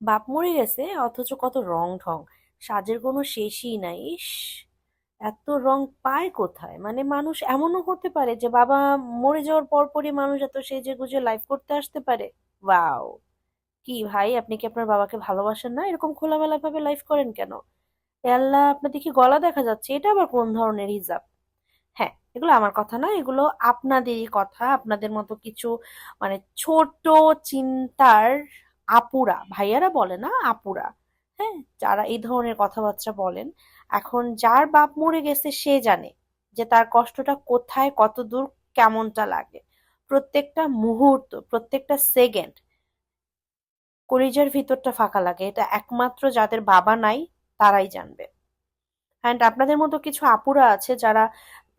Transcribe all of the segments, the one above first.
বাপ মরে গেছে অথচ কত রং ঢং, সাজের কোনো শেষই নাই। ইস, এত রং পায় কোথায়? মানে মানুষ এমনও হতে পারে যে বাবা মরে যাওয়ার পর পরই মানুষ এত সেজে গুজে লাইফ করতে আসতে পারে। ওয়াও! কি ভাই, আপনি কি আপনার বাবাকে ভালোবাসেন না? এরকম খোলামেলা ভাবে লাইফ করেন কেন? এ আল্লাহ, আপনার দেখি গলা দেখা যাচ্ছে, এটা আবার কোন ধরনের হিজাব? হ্যাঁ, এগুলো আমার কথা না, এগুলো আপনাদেরই কথা। আপনাদের মতো কিছু মানে ছোট চিন্তার আপুরা, ভাইয়ারা বলে না, আপুরা, হ্যাঁ, যারা এই ধরনের কথাবার্তা বলেন। এখন যার বাপ মরে গেছে সে জানে যে তার কষ্টটা কোথায়, কত দূর, কেমনটা লাগে। প্রত্যেকটা মুহূর্ত, প্রত্যেকটা সেকেন্ড কলিজার ভিতরটা ফাঁকা লাগে। এটা একমাত্র যাদের বাবা নাই তারাই জানবে। অ্যান্ড আপনাদের মতো কিছু আপুরা আছে যারা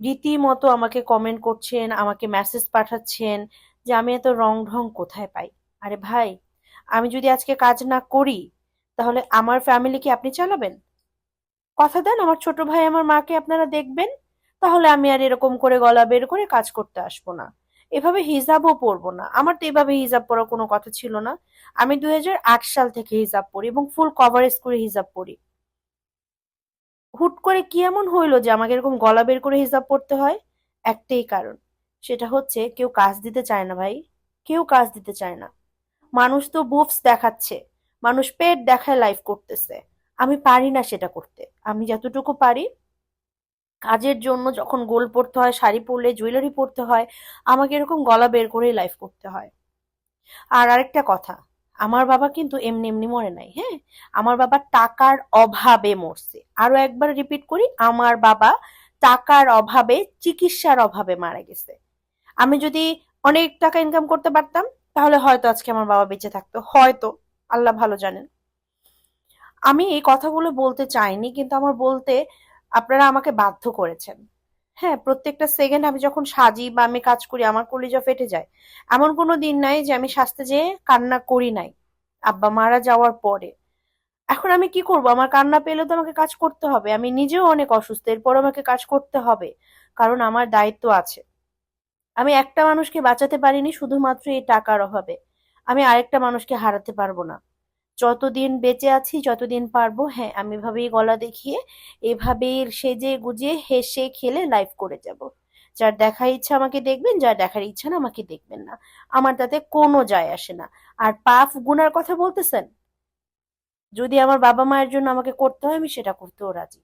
রীতিমতো আমাকে কমেন্ট করছেন, আমাকে মেসেজ পাঠাচ্ছেন যে আমি এত রং ঢং কোথায় পাই। আরে ভাই, আমি যদি আজকে কাজ না করি তাহলে আমার ফ্যামিলি কি আপনি চালাবেন? কথা দেন আমার ছোট ভাই আমার মাকে আপনারা দেখবেন, তাহলে আমি আর এরকম করে গলা বের করে কাজ করতে আসবো না। এভাবে হিজাবও পরবো না। আমার তো এভাবে হিজাব পরার কোনো কথা ছিল না। আমি 2008 সাল থেকে হিজাব পরি এবং ফুল কভারেজ করে হিজাব পরি। হুট করে কি এমন হইলো যে আমাকে এরকম গলা বের করে হিসাব পড়তে হয়? একটাই কারণ, সেটা হচ্ছে কেউ কাজ দিতে চায় না ভাই। কেউ কাজ দিতে চায় না। মানুষ তো বুফস দেখাচ্ছে, মানুষ পেট দেখায় লাইফ করতেছে। আমি পারি না সেটা করতে। আমি যতটুকু পারি, কাজের জন্য যখন গোল পড়তে হয়, শাড়ি পরলে, জুয়েলারি পরতে হয়, আমাকে এরকম গলা বের করেই লাইফ করতে হয়। আর আরেকটা কথা, আমার বাবা কিন্তু এমনি এমনি মরে নাই, হ্যাঁ? আমার বাবা টাকার অভাবে মরছে। আরো একবার রিপিট করি, আমার বাবা টাকার অভাবে, চিকিৎসার অভাবে মারা গেছে। আমি যদি অনেক টাকা ইনকাম করতে পারতাম তাহলে হয়তো আজকে আমার বাবা বেঁচে থাকতো, হয়তো, আল্লাহ ভালো জানেন। আমি এই কথাগুলো বলতে চাইনি, কিন্তু আমার বলতে আপনারা আমাকে বাধ্য করেছেন। হ্যাঁ, প্রত্যেকটা সেকেন্ড আমি যখন সাজি বা আমি কাজ করি আমার কলিজা ফেটে যায়। এমন কোনো দিন নাই যে আমি সাজতে যেয়ে কান্না করি নাই আব্বা মারা যাওয়ার পরে। এখন আমি কি করব? আমার কান্না পেলে তো আমাকে কাজ করতে হবে। আমি নিজেও অনেক অসুস্থ, এরপর আমাকে কাজ করতে হবে, কারণ আমার দায়িত্ব আছে। আমি একটা মানুষকে বাঁচাতে পারিনি শুধুমাত্র এই টাকার অভাবে। আমি আরেকটা মানুষকে হারাতে পারবো না। যতদিন বেঁচে আছি, যতদিন পারবো, হ্যাঁ, আমি এভাবেই গলা দেখিয়ে, এভাবেই সেজে গুজে হেসে খেলে লাইফ করে যাব। যার দেখার ইচ্ছা আমাকে দেখবেন, যার দেখার ইচ্ছা না আমাকে দেখবেন না। আমার তাতে কোনো যায় আসে না। আর পাপ গুনার কথা বলতেছেন, যদি আমার বাবা মায়ের জন্য আমাকে করতে হয় আমি সেটা করতেও রাজি।